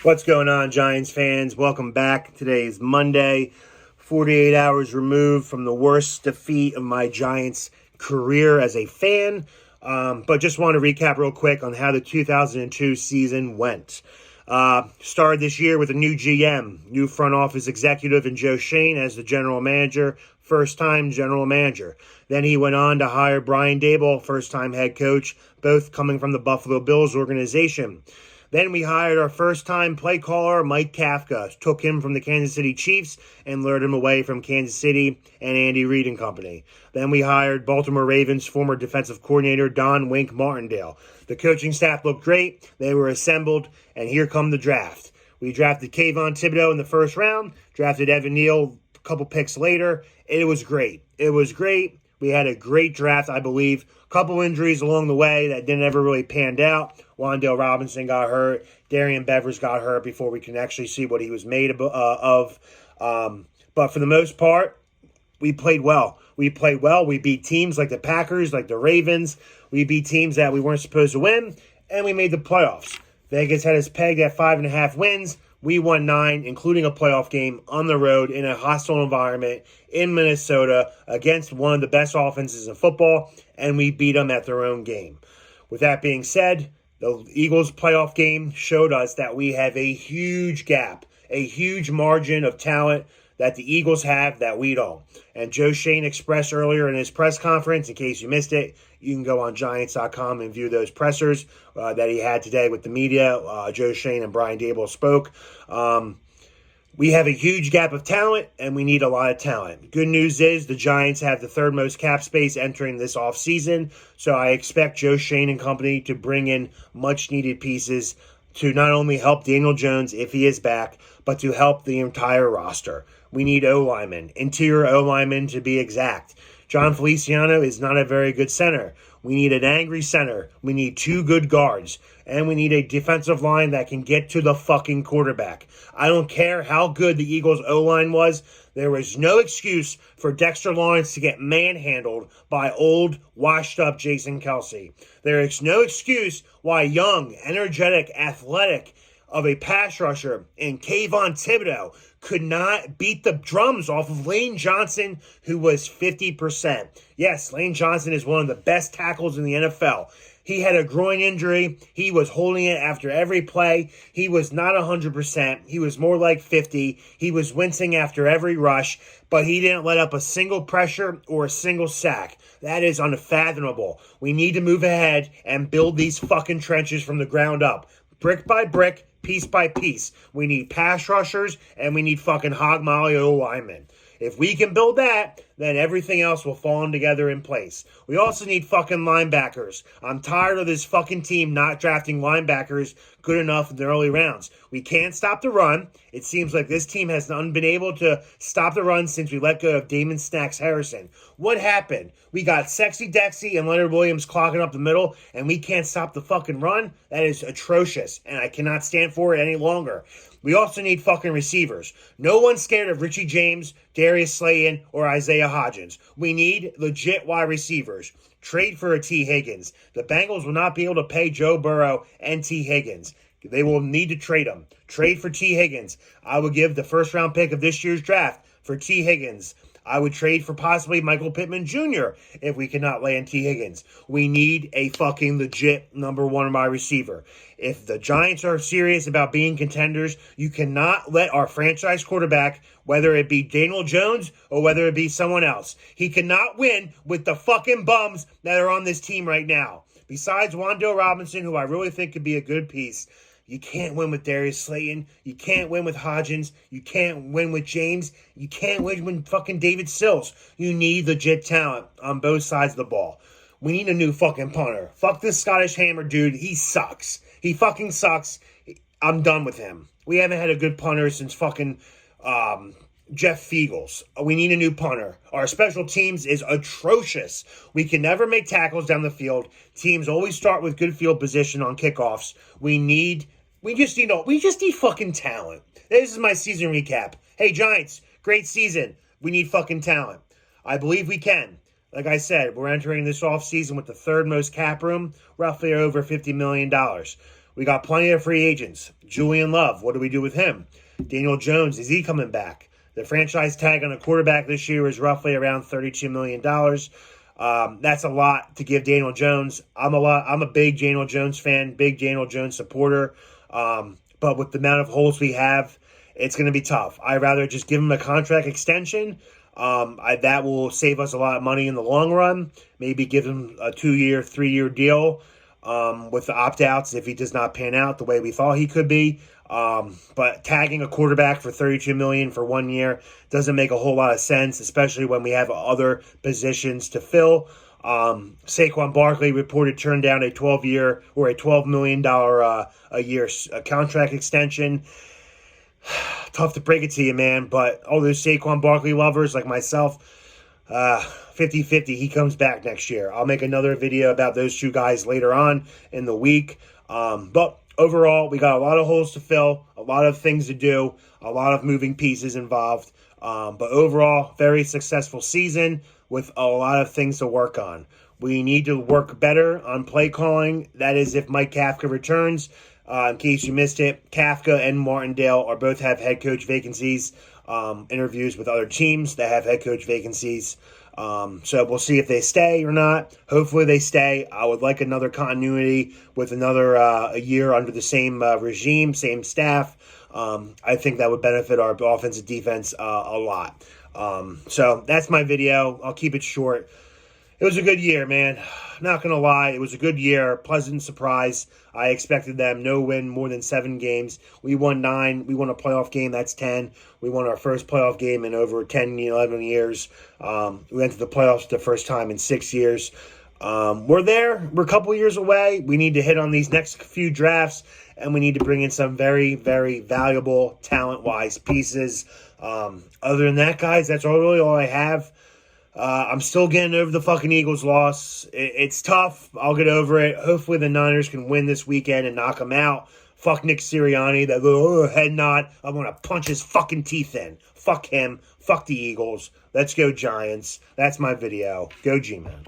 What's going on, Giants fans? Welcome back. Today is Monday, 48 hours removed from the worst defeat of my Giants career as a fan. But just want to recap real quick on how the 2002 season went. Started this year with a new GM, new front office executive in Joe Schoen as the general manager, first-time general manager. Then he went on to hire Brian Daboll, first-time head coach, both coming from the Buffalo Bills organization. Then we hired our first-time play caller, Mike Kafka. Took him from the Kansas City Chiefs and lured him away from Kansas City and Andy Reid and company. Then we hired Baltimore Ravens former defensive coordinator Don Wink Martindale. The coaching staff looked great. They were assembled, and here come the draft. We drafted Kayvon Thibodeau in the first round, drafted Evan Neal a couple picks later. It was great. We had a great draft, I believe. A couple injuries along the way that didn't ever really pan out. Wan'Dale Robinson got hurt. Darian Bevers got hurt before we can actually see what he was made of. But for the most part, we played well. We beat teams like the Packers, like the Ravens. We beat teams that we weren't supposed to win, and we made the playoffs. Vegas had us pegged at 5.5 wins. We won 9, including a playoff game on the road in a hostile environment in Minnesota against one of the best offenses in football, and we beat them at their own game. With that being said, the Eagles playoff game showed us that we have a huge gap, a huge margin of talent that the Eagles have that we don't. And Joe Schoen expressed earlier in his press conference, in case you missed it, you can go on Giants.com and view those pressers that he had today with the media. Joe Schoen and Brian Daboll spoke. We have a huge gap of talent, and we need a lot of talent. Good news is the Giants have the third most cap space entering this offseason, so I expect Joe Schoen and company to bring in much-needed pieces to not only help Daniel Jones if he is back, but to help the entire roster. We need O-linemen, interior O-linemen to be exact. John Feliciano is not a very good center. We need an angry center. We need 2 good guards. And we need a defensive line that can get to the fucking quarterback. I don't care how good the Eagles' O-line was. There was no excuse for Dexter Lawrence to get manhandled by old, washed-up Jason Kelce. There is no excuse why young, energetic, athletic of a pass rusher in Kayvon Thibodeau could not beat the drums off of Lane Johnson, who was 50%. Yes, Lane Johnson is one of the best tackles in the NFL. He had a groin injury. He was holding it after every play. He was not 100%. He was more like 50. He was wincing after every rush, but he didn't let up a single pressure or a single sack. That is unfathomable. We need to move ahead and build these fucking trenches from the ground up. Brick by brick, piece by piece. We need pass rushers, and we need fucking hog molly O-linemen. If we can build that, then everything else will fall together in place. We also need fucking linebackers. I'm tired of this fucking team not drafting linebackers good enough in the early rounds. We can't stop the run. It seems like this team has not been able to stop the run since we let go of Damon Snacks Harrison. What happened? We got Sexy Dexy and Leonard Williams clogging up the middle, and we can't stop the fucking run? That is atrocious, and I cannot stand for it any longer. We also need fucking receivers. No one's scared of Richie James, Darius Slayton, or Isaiah Hodgins. We need legit wide receivers. Trade for a T. Higgins. The Bengals will not be able to pay Joe Burrow and T. Higgins. They will need to trade him. Trade for T. Higgins. I would give the first round pick of this year's draft for T. Higgins. I would trade for possibly Michael Pittman Jr. if we cannot land T. Higgins. We need a fucking legit number 1 wide receiver. If the Giants are serious about being contenders, you cannot let our franchise quarterback, whether it be Daniel Jones or whether it be someone else, he cannot win with the fucking bums that are on this team right now. Besides Wan'Dale Robinson, who I really think could be a good piece, you can't win with Darius Slayton. You can't win with Hodgins. You can't win with James. You can't win with fucking David Sills. You need legit talent on both sides of the ball. We need a new fucking punter. Fuck this Scottish Hammer dude. He sucks. He fucking sucks. I'm done with him. We haven't had a good punter since fucking Jeff Fiegels. We need a new punter. Our special teams is atrocious. We can never make tackles down the field. Teams always start with good field position on kickoffs. We just need fucking talent. This is my season recap. Hey, Giants, great season. We need fucking talent. I believe we can. Like I said, we're entering this offseason with the third most cap room, roughly over $50 million. We got plenty of free agents. Julian Love, what do we do with him? Daniel Jones, is he coming back? The franchise tag on a quarterback this year is roughly around $32 million. That's a lot to give Daniel Jones. I'm a big Daniel Jones fan, big Daniel Jones supporter. But with the amount of holes we have, it's going to be tough. I'd rather just give him a contract extension. That will save us a lot of money in the long run. Maybe give him a 2-year, 3-year deal with the opt-outs if he does not pan out the way we thought he could be. But tagging a quarterback for $32 million for 1 year doesn't make a whole lot of sense, especially when we have other positions to fill. Saquon Barkley reported turned down a 12-year or a $12 million a year contract extension. Tough to break it to you, man, but all those Saquon Barkley lovers like myself, 50-50, he comes back next year. I'll make another video about those two guys later on in the week. But overall, we got a lot of holes to fill, a lot of things to do, a lot of moving pieces involved. But overall, very successful season with a lot of things to work on. We need to work better on play calling. That is if Mike Kafka returns. In case you missed it, Kafka and Martindale are both have head coach vacancies, interviews with other teams that have head coach vacancies. So we'll see if they stay or not. Hopefully they stay. I would like another continuity with another a year under the same regime, same staff. I think that would benefit our offensive defense a lot. So that's my video. I'll keep it short. It was a good year, man. Not going to lie. It was a good year. Pleasant surprise. I expected them no win more than 7 games. We won 9. We won a playoff game. That's 10. We won our first playoff game in over 10, 11 years. We went to the playoffs the first time in 6 years. We're there. We're a couple years away. We need to hit on these next few drafts, and we need to bring in some very, very valuable, talent-wise pieces. Other than that, guys, that's really all I have. I'm still getting over the fucking Eagles loss. It's tough. I'll get over it. Hopefully the Niners can win this weekend and knock them out. Fuck Nick Sirianni, that little head nod. I'm going to punch his fucking teeth in. Fuck him. Fuck the Eagles. Let's go Giants. That's my video. Go G-Man.